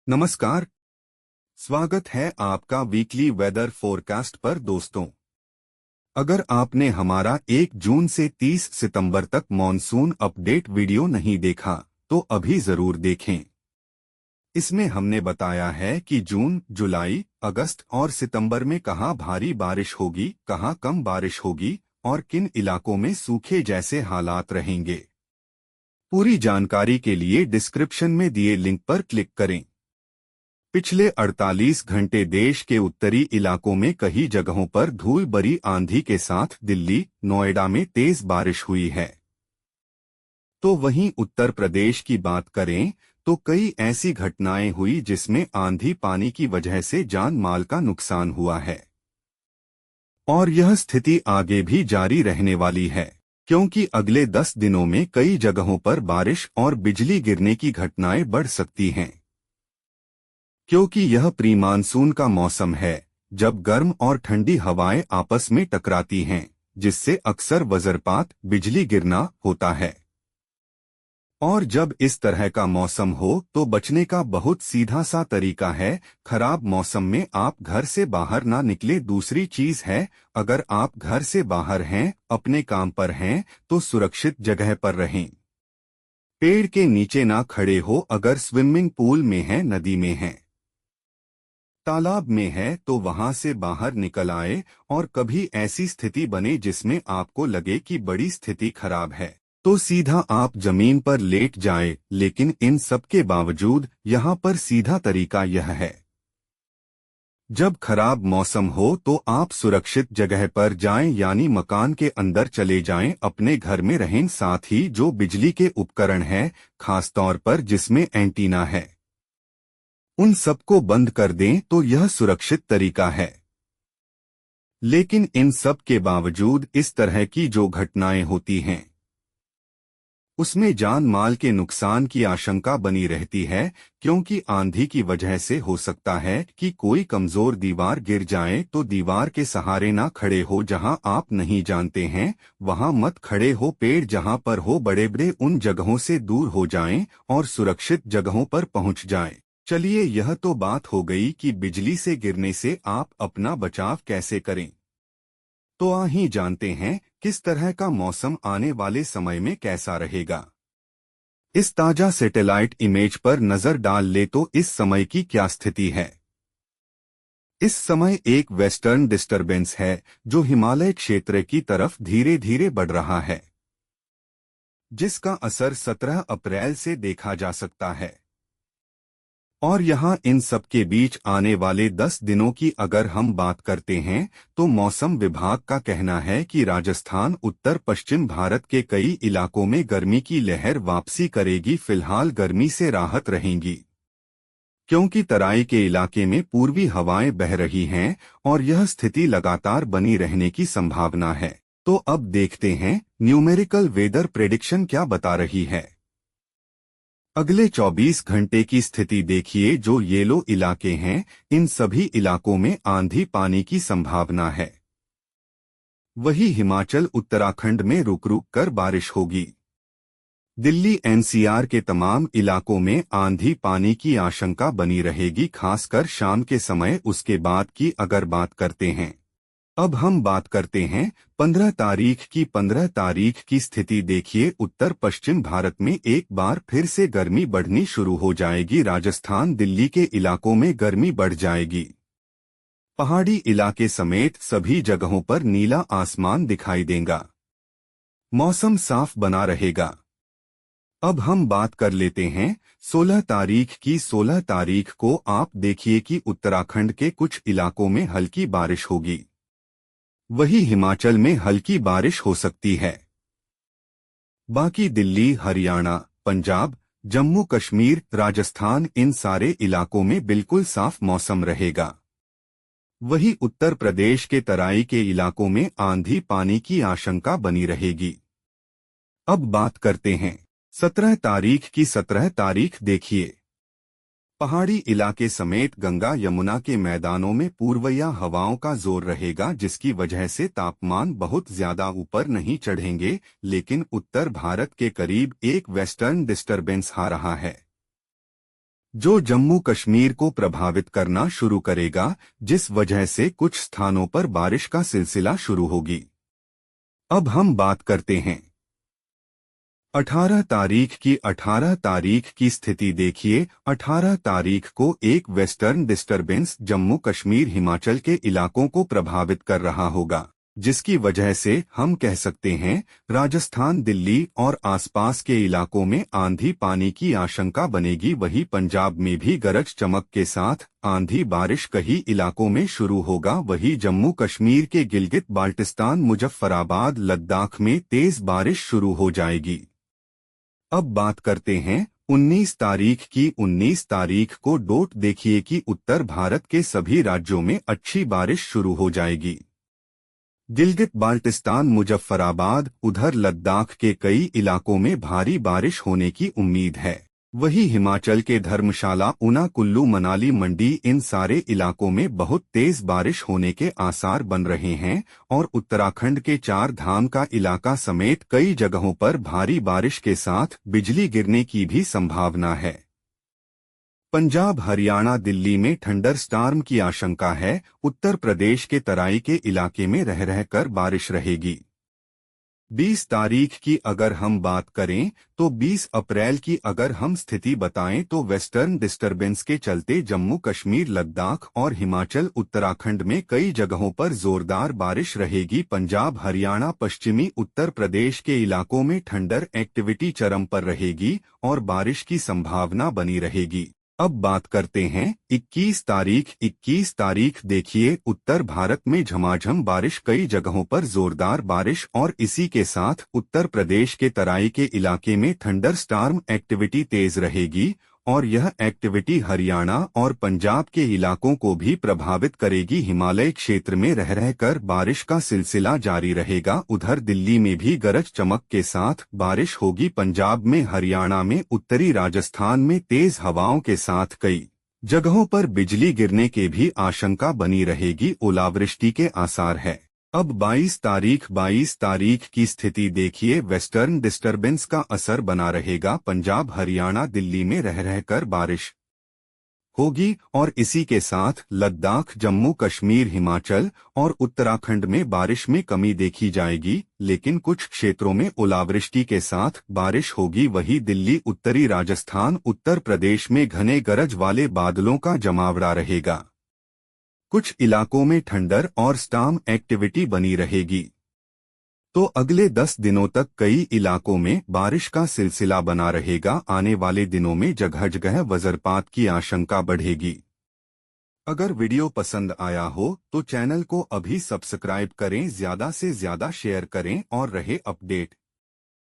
नमस्कार। स्वागत है आपका वीकली वेदर फोरकास्ट पर दोस्तों। अगर आपने हमारा 1 जून से 30 सितंबर तक मॉनसून अपडेट वीडियो नहीं देखा तो अभी जरूर देखें। इसमें हमने बताया है कि जून, जुलाई, अगस्त और सितंबर में कहां भारी बारिश होगी, कहां कम बारिश होगी और किन इलाकों में सूखे जैसे हालात रहेंगे। पूरी जानकारी के लिए डिस्क्रिप्शन में दिए लिंक पर क्लिक करें। पिछले 48 घंटे देश के उत्तरी इलाकों में कई जगहों पर धूल भरी आंधी के साथ दिल्ली, नोएडा में तेज बारिश हुई है। तो वहीं उत्तर प्रदेश की बात करें तो कई ऐसी घटनाएं हुई जिसमें आंधी पानी की वजह से जान माल का नुकसान हुआ है। और यह स्थिति आगे भी जारी रहने वाली है, क्योंकि अगले 10 दिनों में कई जगहों पर बारिश और बिजली गिरने की घटनाएं बढ़ सकती हैं। क्योंकि यह प्री मानसून का मौसम है, जब गर्म और ठंडी हवाएं आपस में टकराती हैं, जिससे अक्सर वज्रपात, बिजली गिरना होता है। और जब इस तरह का मौसम हो तो बचने का बहुत सीधा सा तरीका है, खराब मौसम में आप घर से बाहर ना निकले। दूसरी चीज है, अगर आप घर से बाहर हैं, अपने काम पर हैं, तो सुरक्षित जगह पर रहें। पेड़ के नीचे ना खड़े हो, अगर स्विमिंग पूल में हैं, नदी में हैं, तालाब में है तो वहां से बाहर निकल आए। और कभी ऐसी स्थिति बने जिसमें आपको लगे कि बड़ी स्थिति खराब है तो सीधा आप जमीन पर लेट जाए। लेकिन इन सब के बावजूद यहाँ पर सीधा तरीका यह है, जब खराब मौसम हो तो आप सुरक्षित जगह पर जाएं, यानी मकान के अंदर चले जाएं, अपने घर में रहें। साथ ही जो बिजली के उपकरण हैं, खासतौर पर जिसमें एंटीना है, उन सबको बंद कर दें, तो यह सुरक्षित तरीका है। लेकिन इन सब के बावजूद इस तरह की जो घटनाएं होती हैं, उसमें जान माल के नुकसान की आशंका बनी रहती है। क्योंकि आंधी की वजह से हो सकता है कि कोई कमजोर दीवार गिर जाए, तो दीवार के सहारे ना खड़े हो। जहां आप नहीं जानते हैं वहां मत खड़े हो। पेड़ जहां पर हो, बड़े बड़े उन जगहों से दूर हो जाएं और सुरक्षित जगहों पर पहुंच जाएं। चलिए, यह तो बात हो गई कि बिजली से गिरने से आप अपना बचाव कैसे करें। तो आ ही जानते हैं किस तरह का मौसम आने वाले समय में कैसा रहेगा। इस ताजा सैटेलाइट इमेज पर नजर डाल ले तो इस समय की क्या स्थिति है। इस समय एक वेस्टर्न डिस्टरबेंस है जो हिमालय क्षेत्र की तरफ धीरे धीरे बढ़ रहा है, जिसका असर 17 अप्रैल से देखा जा सकता है। और यहाँ इन सब के बीच आने वाले 10 दिनों की अगर हम बात करते हैं तो मौसम विभाग का कहना है कि राजस्थान, उत्तर पश्चिम भारत के कई इलाकों में गर्मी की लहर वापसी करेगी। फिलहाल गर्मी से राहत रहेगी, क्योंकि तराई के इलाके में पूर्वी हवाएं बह रही हैं और यह स्थिति लगातार बनी रहने की संभावना है। तो अब देखते हैं न्यूमेरिकल वेदर प्रेडिक्शन क्या बता रही है। अगले 24 घंटे की स्थिति देखिए। जो येलो इलाके हैं, इन सभी इलाकों में आंधी पानी की संभावना है। वही हिमाचल, उत्तराखंड में रुक रुक कर बारिश होगी। दिल्ली एनसीआर के तमाम इलाकों में आंधी पानी की आशंका बनी रहेगी, खासकर शाम के समय। उसके बाद की अगर बात करते हैं, अब हम बात करते हैं 15 तारीख की। 15 तारीख की स्थिति देखिए। उत्तर पश्चिम भारत में एक बार फिर से गर्मी बढ़नी शुरू हो जाएगी। राजस्थान, दिल्ली के इलाकों में गर्मी बढ़ जाएगी। पहाड़ी इलाके समेत सभी जगहों पर नीला आसमान दिखाई देगा। मौसम साफ बना रहेगा। अब हम बात कर लेते हैं 16 तारीख की। 16 तारीख को आप देखिए कि उत्तराखंड के कुछ इलाकों में हल्की बारिश होगी। वही हिमाचल में हल्की बारिश हो सकती है। बाकी दिल्ली, हरियाणा, पंजाब, जम्मू कश्मीर, राजस्थान, इन सारे इलाकों में बिल्कुल साफ मौसम रहेगा। वही उत्तर प्रदेश के तराई के इलाकों में आंधी पानी की आशंका बनी रहेगी। अब बात करते हैं 17 तारीख की। 17 तारीख देखिए, पहाड़ी इलाके समेत गंगा यमुना के मैदानों में पूर्वया हवाओं का जोर रहेगा, जिसकी वजह से तापमान बहुत ज्यादा ऊपर नहीं चढ़ेंगे। लेकिन उत्तर भारत के करीब एक वेस्टर्न डिस्टरबेंस आ रहा है। जो जम्मू कश्मीर को प्रभावित करना शुरू करेगा, जिस वजह से कुछ स्थानों पर बारिश का सिलसिला शुरू होगी। अब हम बात करते हैं 18 तारीख की स्थिति देखिए। 18 तारीख को एक वेस्टर्न डिस्टरबेंस जम्मू कश्मीर हिमाचल के इलाकों को प्रभावित कर रहा होगा, जिसकी वजह से हम कह सकते हैं राजस्थान, दिल्ली और आसपास के इलाकों में आंधी पानी की आशंका बनेगी। वहीं पंजाब में भी गरज चमक के साथ आंधी बारिश कई इलाकों में शुरू होगा। वहीं जम्मू कश्मीर के गिलगित बाल्टिस्तान, मुजफ्फराबाद, लद्दाख में तेज बारिश शुरू हो जाएगी। अब बात करते हैं 19 तारीख की। 19 तारीख को डोट देखिए कि उत्तर भारत के सभी राज्यों में अच्छी बारिश शुरू हो जाएगी। गिलगित बाल्टिस्तान, मुजफ्फराबाद, उधर लद्दाख के कई इलाकों में भारी बारिश होने की उम्मीद है। वहीं हिमाचल के धर्मशाला, ऊना, कुल्लू, मनाली, मंडी, इन सारे इलाकों में बहुत तेज बारिश होने के आसार बन रहे हैं और उत्तराखंड के चार धाम का इलाका समेत कई जगहों पर भारी बारिश के साथ बिजली गिरने की भी संभावना है। पंजाब, हरियाणा, दिल्ली में थंडर स्टॉर्म की आशंका है। उत्तर प्रदेश के तराई के इलाके में रह रहकर बारिश रहेगी। 20 तारीख की अगर हम बात करें तो 20 अप्रैल की अगर हम स्थिति बताएं तो वेस्टर्न डिस्टरबेंस के चलते जम्मू कश्मीर, लद्दाख और हिमाचल, उत्तराखंड में कई जगहों पर जोरदार बारिश रहेगी। पंजाब, हरियाणा, पश्चिमी उत्तर प्रदेश के इलाकों में थंडर एक्टिविटी चरम पर रहेगी और बारिश की संभावना बनी रहेगी। अब बात करते हैं 21 तारीख। 21 तारीख देखिए, उत्तर भारत में झमाझम बारिश, कई जगहों पर जोरदार बारिश और इसी के साथ उत्तर प्रदेश के तराई के इलाके में थंडर स्टॉर्म एक्टिविटी तेज रहेगी और यह एक्टिविटी हरियाणा और पंजाब के इलाकों को भी प्रभावित करेगी। हिमालय क्षेत्र में रह रहकर बारिश का सिलसिला जारी रहेगा। उधर दिल्ली में भी गरज चमक के साथ बारिश होगी। पंजाब में, हरियाणा में, उत्तरी राजस्थान में तेज हवाओं के साथ कई जगहों पर बिजली गिरने की भी आशंका बनी रहेगी। ओलावृष्टि के आसार है। अब 22 तारीख की स्थिति देखिए। वेस्टर्न डिस्टरबेंस का असर बना रहेगा। पंजाब, हरियाणा, दिल्ली में रह रहकर बारिश होगी और इसी के साथ लद्दाख, जम्मू कश्मीर, हिमाचल और उत्तराखंड में बारिश में कमी देखी जाएगी, लेकिन कुछ क्षेत्रों में ओलावृष्टि के साथ बारिश होगी। वहीं दिल्ली, उत्तरी राजस्थान, उत्तर प्रदेश में घने गरज वाले बादलों का जमावड़ा रहेगा। कुछ इलाकों में थंडर और स्टॉर्म एक्टिविटी बनी रहेगी। तो अगले 10 दिनों तक कई इलाकों में बारिश का सिलसिला बना रहेगा। आने वाले दिनों में जगह जगह वज्रपात की आशंका बढ़ेगी। अगर वीडियो पसंद आया हो तो चैनल को अभी सब्सक्राइब करें, ज्यादा से ज्यादा शेयर करें और रहे अपडेट।